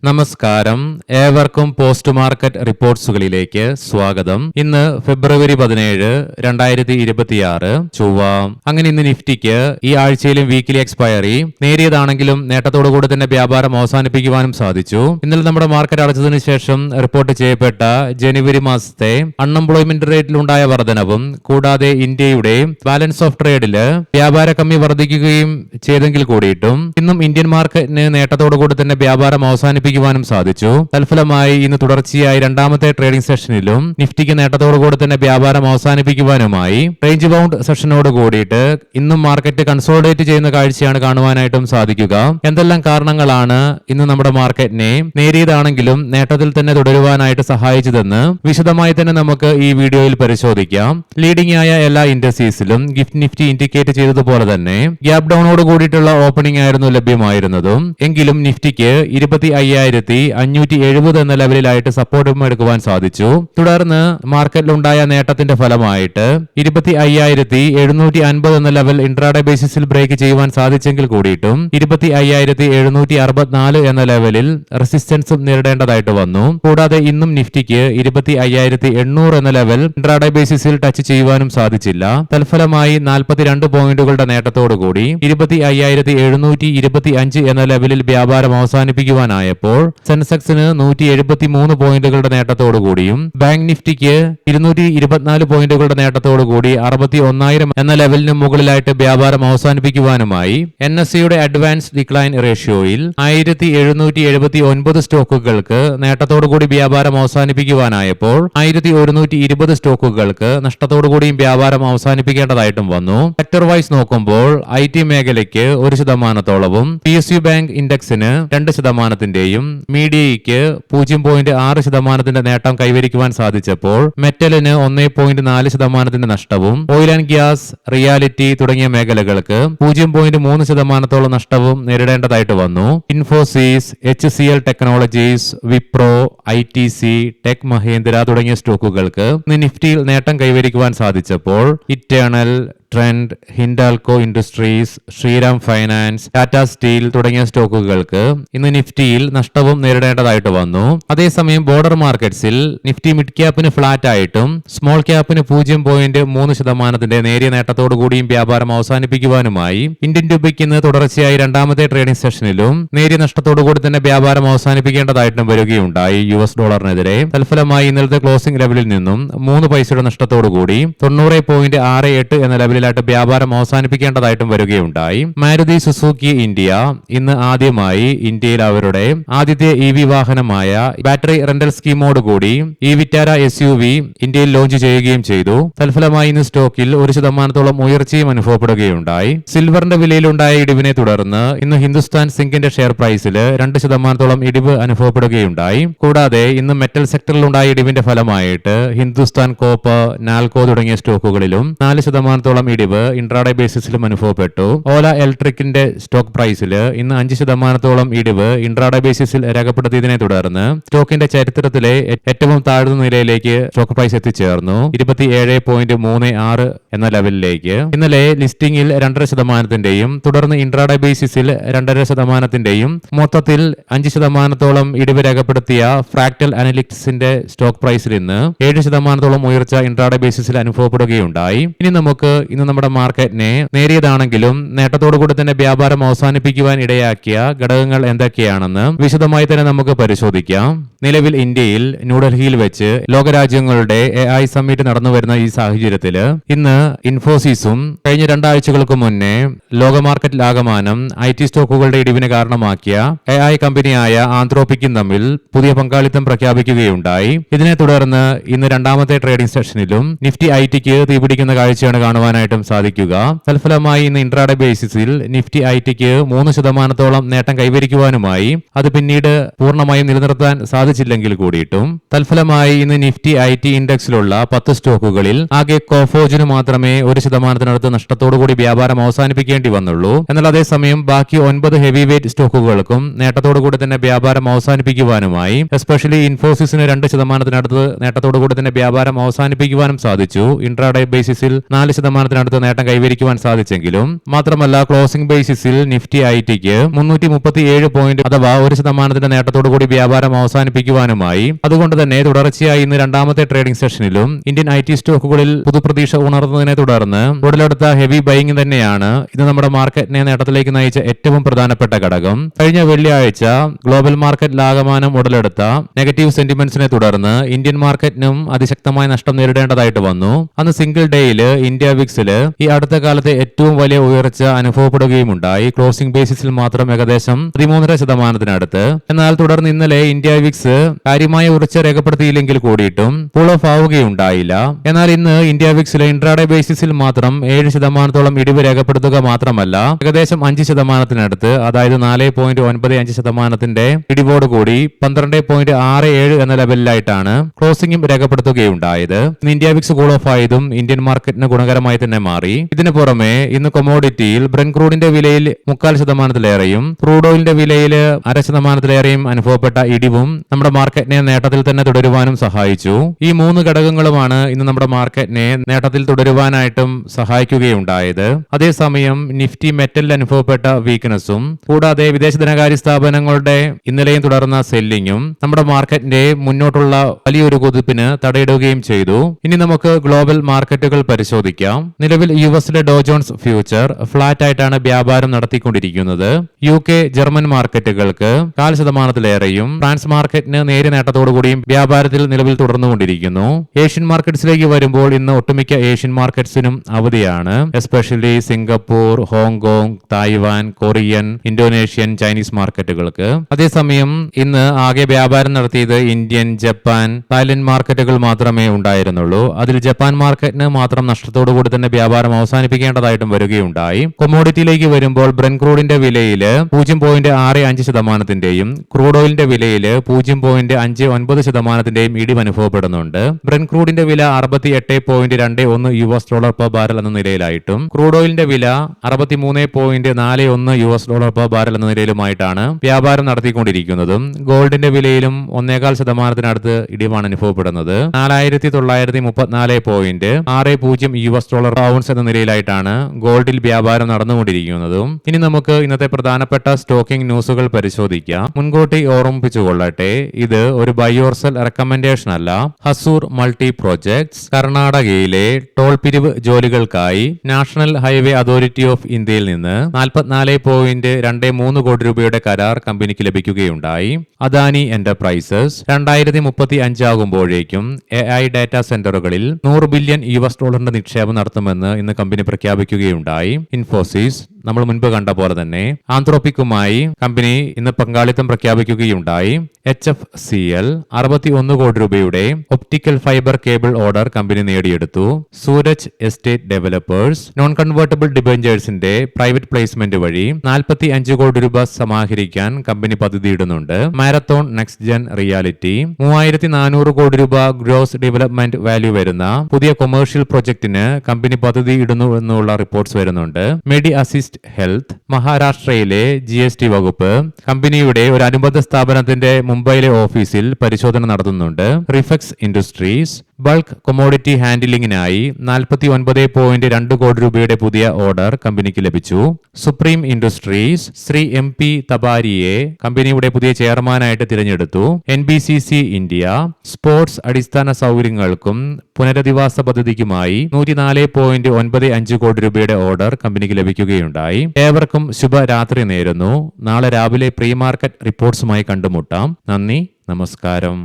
നമസ്കാരം, ഏവർക്കും post market റിപ്പോർട്ട്സുകളിലേക്ക് സ്വാഗതം. ഇന്ന് ഫെബ്രുവരി 17, 2026 ചൊവ്വ. അങ്ങനെ ഇന്ന് നിഫ്റ്റിക്ക് ഈ ആഴ്ചയിലും വീക്കിലി എക്സ്പയറി നേരിയതാണെങ്കിലും നേട്ടത്തോടുകൂടി തന്നെ വ്യാപാരം അവസാനിപ്പിക്കുവാനും സാധിച്ചു. ഇന്നലെ നമ്മുടെ മാർക്കറ്റ് അടച്ചതിനു ശേഷം റിപ്പോർട്ട് ചെയ്യപ്പെട്ട ജനുവരി മാസത്തെ അൺഎംപ്ലോയ്മെന്റ് റേറ്റിലുണ്ടായ വർധനവും കൂടാതെ ഇന്ത്യയുടെ ബാലൻസ് ഓഫ് ട്രേഡില് വ്യാപാര കമ്മി വർദ്ധിക്കുകയും ചെയ്തെങ്കിൽ കൂടിയിട്ടും ഇന്നും ഇന്ത്യൻ മാർക്കറ്റിന് നേട്ടത്തോടുകൂടി തന്നെ വ്യാപാരം അവസാനിപ്പിക്കുവാനും സാധിച്ചു. തൽഫലമായി ഇന്ന് തുടർച്ചയായി രണ്ടാമത്തെ ട്രേഡിംഗ് സെഷനിലും നിഫ്റ്റിക്ക് നേട്ടത്തോടുകൂടി തന്നെ വ്യാപാരം അവസാനിപ്പിക്കുവാനുമായി റേഞ്ച് ബൗണ്ട് സെഷനോട് കൂടിയിട്ട് ഇന്നും മാർക്കറ്റ് കൺസോളിഡേറ്റ് ചെയ്യുന്ന കാഴ്ചയാണ് കാണുവാനായിട്ടും സാധിക്കുക. എന്തെല്ലാം കാരണങ്ങളാണ് ഇന്ന് നമ്മുടെ മാർക്കറ്റിനെ നേരിയതാണെങ്കിലും നേട്ടത്തിൽ തന്നെ തുടരുവാനായിട്ട് സഹായിച്ചതെന്ന് വിശദമായി തന്നെ നമുക്ക് ഈ വീഡിയോയിൽ പരിശോധിക്കാം. ലീഡിംഗ് ആയ എല്ലാ ഇൻഡസ്ട്രീസിലും ഗിഫ്റ്റ് നിഫ്റ്റി ഇൻഡിക്കേറ്റ് ചെയ്തതുപോലെ തന്നെ ഗ്യാപ് ഡൗണോട് കൂടിയിട്ടുള്ള ഓപ്പണിംഗ് ആയിരുന്നു ലഭ്യമായിരുന്നതും. എങ്കിലും നിഫ്റ്റിക്ക് 25,570 എന്ന ലെവലിലായിട്ട് സപ്പോർട്ടും എടുക്കുവാൻ സാധിച്ചു. തുടർന്ന് മാർക്കറ്റിലുണ്ടായ നേട്ടത്തിന്റെ ഫലമായിട്ട് 25,750 എന്ന ലെവൽ ഇൻട്രാഡേ ബേസിസിൽ ബ്രേക്ക് ചെയ്യുവാൻ സാധിച്ചെങ്കിൽ കൂടിയിട്ടും 25,764 എന്ന ലെവലിൽ റെസിസ്റ്റൻസും നേരിടേണ്ടതായിട്ട് വന്നു. കൂടാതെ ഇന്നും നിഫ്റ്റിക്ക് 25,800 എന്ന ലെവൽ ഇൻട്രാഡേ ബേസിസിൽ ടച്ച് ചെയ്യുവാനും സാധിച്ചില്ല. തൽഫലമായി 42 പോയിന്റുകളുടെ നേട്ടത്തോടുകൂടി 25,725 എന്ന ലെവലിൽ വ്യാപാരം അവസാനിപ്പിക്കുവാനായപ്പോൾ സെൻസെക്സിന് 173 പോയിന്റുകളുടെ നേട്ടത്തോടുകൂടിയും ബാങ്ക് നിഫ്റ്റിക്ക് 224 പോയിന്റുകളുടെ നേട്ടത്തോടുകൂടി 61,000 എന്ന ലെവലിന് മുകളിലായിട്ട് വ്യാപാരം അവസാനിപ്പിക്കുവാനുമായി NSEയുടെ അഡ്വാൻസ് ഡിക്ലൈൻ റേഷ്യോയിൽ 1,779 സ്റ്റോക്കുകൾക്ക് നേട്ടത്തോടുകൂടി വ്യാപാരം അവസാനിപ്പിക്കുവാനായപ്പോൾ 1,120 സ്റ്റോക്കുകൾക്ക് നഷ്ടത്തോടുകൂടിയും വ്യാപാരം അവസാനിപ്പിക്കേണ്ടതായിട്ടും വന്നു. സെക്ടർ വൈസ് നോക്കുമ്പോൾ IT മേഖലയ്ക്ക് 1% PSU ബാങ്ക് ഇൻഡെക്സിന് 2%, മീഡിയയ്ക്ക് 0.6% നേട്ടം കൈവരിക്കുവാൻ സാധിച്ചപ്പോൾ മെറ്റലിന് 1.4% നഷ്ടവും ഓയിൽ ആൻഡ് ഗ്യാസ്, റിയാലിറ്റി തുടങ്ങിയ മേഖലകൾക്ക് 0.3% നഷ്ടവും നേരിടേണ്ടതായിട്ട് വന്നു. Infosys, HCL technologies, Wipro, ITC, tech Mahindra തുടങ്ങിയ സ്റ്റോക്കുകൾക്ക് നിഫ്റ്റിയിൽ നേട്ടം കൈവരിക്കുവാൻ സാധിച്ചപ്പോൾ Eternal, Trent, Hindalco industries, Shriram finance, Tata steel തുടങ്ങിയ സ്റ്റോക്കുകൾക്ക് ഇന്ന് നിഫ്റ്റിയിൽ നഷ്ടവും നേരിടേണ്ടതായിട്ട് വന്നു. അതേസമയം ബോർഡർ മാർക്കറ്റ്സിൽ നിഫ്റ്റി മിഡ് ക്യാപ്പിന് ഫ്ലാറ്റ് ആയിട്ടും സ്മോൾ ക്യാപ്പിന് 0.3% നേരിയ നേട്ടത്തോടുകൂടിയും വ്യാപാരം അവസാനിപ്പിക്കുവാനുമായി ഇന്ത്യൻ രൂപയ്ക്ക് ഇന്ന് തുടർച്ചയായി രണ്ടാമത്തെ ട്രേഡിംഗ് സെഷനിലും നേരിയ നഷ്ടത്തോടുകൂടി തന്നെ വ്യാപാരം അവസാനിപ്പിക്കേണ്ടതായിട്ടും വരികയുണ്ടായി US ഡോളറിനെതിരെ. തൽഫലമായി ഇന്നലത്തെ ക്ലോസിംഗ് ലെവലിൽ നിന്നും 3 പൈസയുടെ നഷ്ടത്തോടുകൂടി 90.68 എന്ന ലെവലിൽ വ്യാപാരം അവസാനിപ്പിക്കേണ്ടതായിട്ടും വരികയുണ്ടായി. മാരുതി സുസുക്കി ഇന്ത്യ ഇന്ന് ആദ്യമായി ഇന്ത്യയിൽ അവരുടെ ആദ്യത്തെ EV വാഹനമായ ബാറ്ററി റെന്റൽ സ്കീമോട് കൂടി വിറ്റാര SUV ഇന്ത്യയിൽ ലോഞ്ച് ചെയ്യുകയും ചെയ്തു. തൽഫലമായി ഇന്ന് സ്റ്റോക്കിൽ 1% ഉയർച്ചയും അനുഭവപ്പെടുകയുണ്ടായി. സിൽവറിന്റെ വിലയിലുണ്ടായ ഇടിവിനെ തുടർന്ന് ഇന്ന് ഹിന്ദുസ്ഥാൻ സിങ്കിന്റെ ഷെയർ പ്രൈസിൽ 2% ഇടിവ് അനുഭവപ്പെടുകയുണ്ടായി. കൂടാതെ ഇന്ന് മെറ്റൽ സെക്ടറിലുണ്ടായ ഇടിവിന്റെ ഫലമായിട്ട് ഹിന്ദുസ്ഥാൻ കോപ്പർ, നാൽക്കോ തുടങ്ങിയ സ്റ്റോക്കുകളിലും 4% ഇടിവ് ഇൻട്രാഡേ ബേസിസിലും അനുഭവപ്പെട്ടു. ഓല ഇലക്ട്രിക്കിന്റെ സ്റ്റോക്ക് പ്രൈസിൽ ഇന്ന് 5% ഇടിവ് ഇൻട്രാഡേ ബേസിസിൽ രേഖപ്പെടുത്തിയതിനെ തുടർന്ന് സ്റ്റോക്കിന്റെ ചരിത്രത്തിലെ ഏറ്റവും താഴ്ന്ന നിലയിലേക്ക് സ്റ്റോക്ക് പ്രൈസ് എത്തിച്ചേർന്നു 27.36 എന്ന ലെവലിലേക്ക്. ഇന്നലെ ലിസ്റ്റിംഗിൽ 2.5%, തുടർന്ന് ഇൻട്രാഡേ ബേസിസിൽ 2.5%, മൊത്തത്തിൽ 5% ഇടിവ് രേഖപ്പെടുത്തിയ ഫ്രാക്ടൽ അനലിറ്റിക്സിന്റെ സ്റ്റോക്ക് പ്രൈസിൽ ഇന്ന് 7% ഉയർച്ച ഇൻട്രാഡേ ബേസിസിൽ അനുഭവപ്പെടുകയുണ്ടായി. ഇനി നമുക്ക് ഇന്ന് നമ്മുടെ മാർക്കറ്റിനെ നേരിയതാണെങ്കിലും നേട്ടത്തോടുകൂടി തന്നെ വ്യാപാരം അവസാനിപ്പിക്കുവാൻ ഇടയാക്കിയ ഘടകങ്ങൾ എന്തൊക്കെയാണെന്ന് വിശദമായി തന്നെ നമുക്ക് പരിശോധിക്കാം. നിലവിൽ ഇന്ത്യയിൽ ന്യൂഡൽഹിയിൽ വെച്ച് ലോകരാജ്യങ്ങളുടെ AI സമ്മിറ്റ് നടന്നു വരുന്ന ഈ സാഹചര്യത്തിൽ ഇന്ന് ഇൻഫോസിസും കഴിഞ്ഞ 2 ആഴ്ചകൾക്ക് മുന്നേ ലോക മാർക്കറ്റിലാകമാനം IT സ്റ്റോക്കുകളുടെ ഇടിവിന് കാരണമാക്കിയ AI കമ്പനിയായ ആന്ത്രോപിക്കും തമ്മിൽ പുതിയ പങ്കാളിത്തം പ്രഖ്യാപിക്കുകയുണ്ടായി. ഇതിനെ തുടർന്ന് ഇന്ന് രണ്ടാമത്തെ ട്രേഡിംഗ് സെഷനിലും നിഫ്റ്റി ITക്ക് തീപിടിക്കുന്ന കാഴ്ചയാണ് കാണുവാനായിട്ടും സാധിക്കുക. തൽഫലമായി ഇന്ന് ഇൻട്രാഡേ ബേസിസിൽ നിഫ്റ്റി ITക്ക് 3% നേട്ടം കൈവരിക്കുവാനുമായി അത് പിന്നീട് പൂർണ്ണമായും നിലനിർത്താൻ സാധിച്ചില്ലെങ്കിൽ കൂടിയിട്ടും തൽഫലമായി ഇന്ന് നിഫ്റ്റി IT ഇൻഡെക്സിലുള്ള 10 സ്റ്റോക്കുകളിൽ ആകെ കോഫോജിന് മാത്രമേ 1% നഷ്ടത്തോടുകൂടി വ്യാപാരം അവസാനിപ്പിക്കേണ്ടി വന്നുള്ളൂ. എന്നാൽ അതേസമയം ബാക്കി 9 ഹെവി വെയിറ്റ് സ്റ്റോക്കുകൾക്കും നേട്ടത്തോടുകൂടി തന്നെ വ്യാപാരം അവസാനിപ്പിക്കുവാനുമായി എസ്പെഷ്യലി ഇൻഫോസിസിന് 2% നേട്ടത്തോടുകൂടി തന്നെ വ്യാപാരം അവസാനിപ്പിക്കുവാനും സാധിച്ചു. ഇൻട്രാഡേ ബേസിസിൽ 4% ശതമാനത്തിനടുത്ത് നേട്ടം കൈവരിക്കുവാൻ സാധിച്ചെങ്കിലും മാത്രമല്ല ക്ലോസിംഗ് ബേസിസിൽ നിഫ്റ്റി ഐടിക്ക് 337 പോയിന്റ് അഥവാ 1% നേട്ടത്തോടു കൂടി വ്യാപാരം അവസാനിപ്പിക്കുവാനുമായി. അതുകൊണ്ട് തന്നെ തുടർച്ചയായി ഇന്ന് രണ്ടാമത്തെ ട്രേഡിംഗ് സെഷനിലും ഇന്ത്യൻ ഐടി സ്റ്റോക്കുകളിൽ പുതുപ്രതീക്ഷ ഉണർന്നതിനെ തുടർന്ന് ഉടലെടുത്ത ഹെവി ബൈയിങ് തന്നെയാണ് ഇന്ന് നമ്മുടെ മാർക്കറ്റിനെ നേട്ടത്തിലേക്ക് നയിച്ച ഏറ്റവും പ്രധാനപ്പെട്ട ഘടകം. കഴിഞ്ഞ വെള്ളിയാഴ്ച ഗ്ലോബൽ മാർക്കറ്റ് ആകമാനം ഉടലെടുത്ത നെഗറ്റീവ് സെന്റിമെന്റ്സിനെ തുടർന്ന് ഇന്ത്യൻ മാർക്കറ്റിനും അതിശക്തമായ നഷ്ടം നേരിടേണ്ടതായിട്ട് വന്നു. അന്ന് സിംഗിൾ ഡേയില് ഇന്ത്യ വിക്സില് ഈ അടുത്ത കാലത്തെ ഏറ്റവും വലിയ ഉയർച്ച അനുഭവപ്പെടുകയുമുണ്ടായി. ക്ലോസിംഗ് ബേസിസിൽ മാത്രം ഏകദേശം 13.5%. എന്നാൽ തുടർന്ന് ഇന്നലെ ഇന്ത്യ വിക്സ് കാര്യമായ ഉയർച്ച രേഖപ്പെടുത്തിയില്ലെങ്കിൽ കൂടിയിട്ടും പുൾ ഓഫ് ആവുകയുണ്ടായില്ല. എന്നാൽ ഇന്ന് ഇന്ത്യ വിക്സിലെ ഇൻട്രാഡേ ബേസിസിൽ മാത്രം 7% ഇടിവ് രേഖപ്പെടുത്തുക മാത്രമല്ല ഏകദേശം 5%, അതായത് 4.95% ഇടിവോടുകൂടി 12.67 എന്ന ലെവലിലായിട്ടാണ് ക്ലോസിംഗും രേഖപ്പെടുത്തുകയുണ്ടായത്. ഇന്ത്യ വിക്സ് കൂൾ ഓഫ് ആയതും ഇന്ത്യൻ മാർക്കറ്റിന് ഗുണകരമായി തന്നെ മാറി. ഇതിനു പുറമെ ഇന്ന് കൊമോഡിറ്റിയിൽ ബ്രന്റ് ക്രൂഡിന്റെ വിലയിൽ 0.25%, ക്രൂഡ് ഓയിലിന്റെ വിലയിൽ 0.5%-ലേറെയും അനുഭവപ്പെട്ട ഇടിവും നമ്മുടെ മാർക്കറ്റിനെ നേട്ടത്തിൽ തന്നെ തുടരുവാനും സഹായിച്ചു. ഈ 3 ഘടകങ്ങളുമാണ് ഇന്ന് നമ്മുടെ മാർക്കറ്റിനെ നേട്ടത്തിൽ തുടരുവാനായിട്ടും സഹായിക്കുകയുണ്ടായത്. അതേസമയം നിഫ്റ്റി മെറ്റലിൽ അനുഭവപ്പെട്ട വീക്ക്നെസ്സും കൂടാതെ വിദേശ ധനകാര്യ സ്ഥാപനങ്ങളുടെ ഇന്നലെയും തുടർന്ന സെല്ലിങ്ങും നമ്മുടെ മാർക്കറ്റിന്റെ മുന്നോട്ടുള്ള വലിയൊരു കുതിപ്പിന് തടയിടുകയും ചെയ്തു. ഇനി നമുക്ക് ഗ്ലോബൽ മാർക്കറ്റുകൾ പരിശോധിക്കാം. നിലവിൽ യുഎസിലെ ഡോ ജോൺസ് ഫ്യൂച്ചർ ഫ്ലാറ്റ് ആയിട്ടാണ് വ്യാപാരം നടത്തിക്കൊണ്ടിരിക്കുന്നത്. UK, ജർമ്മൻ മാർക്കറ്റുകൾക്ക് 0.5%-ലേറെയും ഫ്രാൻസ് മാർക്കറ്റിന് നേരിയ നേട്ടത്തോടുകൂടിയും വ്യാപാരത്തിൽ നിലവിൽ തുടർന്നുകൊണ്ടിരിക്കുന്നു. ഏഷ്യൻ മാർക്കറ്റ്സിലേക്ക് വരുമ്പോൾ ഇന്ന് ഒട്ടുമിക്ക ഏഷ്യൻ മാർക്കറ്റ്സിനും അവധിയാണ്. Especially Singapore, Hong Kong, Taiwan, Korean, Indonesian, Chinese മാർക്കറ്റുകൾക്ക്. അതേസമയം ഇന്ന് ആകെ വ്യാപാരം നടത്തിയത് ഇന്ത്യൻ, ജപ്പാൻ, തായ്ലൻഡ് മാർക്കറ്റുകൾ മാത്രമേ ഉണ്ടായിരുന്നുള്ളൂ. അതിൽ ജപ്പാൻ മാർക്കറ്റിന് മാത്രം നഷ്ടത്തോടുകൂടി തന്നെ വ്യാപാരം അവസാനിപ്പിക്കേണ്ടതായിട്ടും വരികയുണ്ടായി. കൊമോഡിറ്റിയിലേക്ക് വരുമ്പോൾ ബ്രന്റ് ക്രൂഡിന്റെ വിലയിൽ 0.65%-ന്റെയും ക്രൂഡ് ഓയിലിന്റെ വിലയിൽ 0.59%-ന്റെയും ഇടിവ് അനുഭവപ്പെടുന്നുണ്ട്. ബ്രന്റ് ക്രൂഡിന്റെ വില $68.21 പെർ ബാരൽ എന്ന നിലയിലായിട്ടും ക്രൂഡ് ഓയിലിന്റെ വില $63.41 പെർ ബാരൽ എന്ന നിലയിലുമായിട്ടാണ് വ്യാപാരം നടത്തിക്കൊണ്ടിരിക്കുന്നതും. ഗോൾഡിന്റെ വിലയിലും 1.25%-നടുത്ത് ഇടിവാണ് അനുഭവപ്പെടുന്നത്. $4,934.60 പൗണ്ട്സ് എന്ന നിലയിലായിട്ടാണ് ഗോൾഡിൽ വ്യാപാരം നടന്നുകൊണ്ടിരിക്കുന്നതും. ഇനി നമുക്ക് ഇന്നത്തെ പ്രധാനപ്പെട്ട സ്റ്റോക്കിംഗ് ന്യൂസുകൾ പരിശോധിക്കാം. മുൻകൂട്ടി ഓർമ്മിപ്പിച്ചുകൊള്ളട്ടെ, ഇത് ഒരു ബൈ ഓർ സെൽ റെക്കമെൻഡേഷൻ അല്ല. ഹസൂർ മൾട്ടി പ്രോജക്ട്സ് കർണാടകയിലെ ടോൾ പിരിവ് ജോലികൾക്കായി നാഷണൽ ഹൈവേ അതോറിറ്റി ഓഫ് ഇന്ത്യയിൽ നിന്ന് 44.23 കോടി രൂപയുടെ കരാർ കമ്പനിക്ക് ലഭിക്കുകയുണ്ടായി. അദാനി എന്റർപ്രൈസസ് 2035 ആകുമ്പോഴേക്കും AI ഡാറ്റാ സെന്ററുകളിൽ $100 ബില്യൺ നിക്ഷേപം നടത്തുമെന്ന് ഇന്ന് കമ്പനി പ്രഖ്യാപിക്കുകയുണ്ടായി. ഇൻഫോസിസ് നമ്മൾ മുൻപ് കണ്ട പോലെ തന്നെ ആന്ത്രോപ്പിക്കുമായി കമ്പനി ഇന്ന് പങ്കാളിത്തം പ്രഖ്യാപിക്കുകയുണ്ടായി. HFCL 61 കോടി രൂപയുടെ optical fibre cable order company നേടിയെടുത്തു. Suraj estate developers non convertible ഡിബഞ്ചേഴ്സിന്റെ പ്രൈവറ്റ് പ്ലേസ്മെന്റ് വഴി 45 കോടി രൂപ സമാഹരിക്കാൻ കമ്പനി പദ്ധതിയിടുന്നുണ്ട്. Marathon next gen realty 3400 crore രൂപ ഗ്രോസ് ഡെവലപ്മെന്റ് വാല്യൂ വരുന്ന പുതിയ കൊമേഴ്ഷ്യൽ പ്രൊജക്ടിന് കമ്പനി പദ്ധതി ഇടുന്നു എന്നുള്ള റിപ്പോർട്ട്സ് വരുന്നുണ്ട്. മെഡി അസിസ്റ്റ് ഹെൽത്ത് മഹാരാഷ്ട്രയിലെ GST വകുപ്പ് കമ്പനിയുടെ ഒരു അനുബന്ധ സ്ഥാപനത്തിന്റെ മുംബൈയിലെ ഓഫീസിൽ പരിശോധന നടത്തുന്നുണ്ട്. റിഫെക്സ് ഇൻഡസ്ട്രീസ് ബൾക്ക് കൊമോഡിറ്റി ഹാൻഡിലിംഗിനായി 49.2 കോടി രൂപയുടെ പുതിയ ഓർഡർ കമ്പനിക്ക് ലഭിച്ചു. സുപ്രീം ഇൻഡസ്ട്രീസ് ശ്രീ MP തബാരിയെ കമ്പനിയുടെ പുതിയ ചെയർമാനായിട്ട് തിരഞ്ഞെടുത്തു. NBCC ഇന്ത്യ സ്പോർട്സ് അടിസ്ഥാന സൗകര്യങ്ങൾക്കും പുനരധിവാസ പദ്ധതിക്കുമായി 104.95 കോടി രൂപയുടെ ഓർഡർ കമ്പനിക്ക് ലഭിക്കുകയുണ്ടായി. ഏവർക്കും ശുഭരാത്രി നേരുന്നു. നാളെ രാവിലെ പ്രീ മാർക്കറ്റ് റിപ്പോർട്ട്സുമായി കണ്ടുമുട്ടാം. നന്ദി, നമസ്കാരം.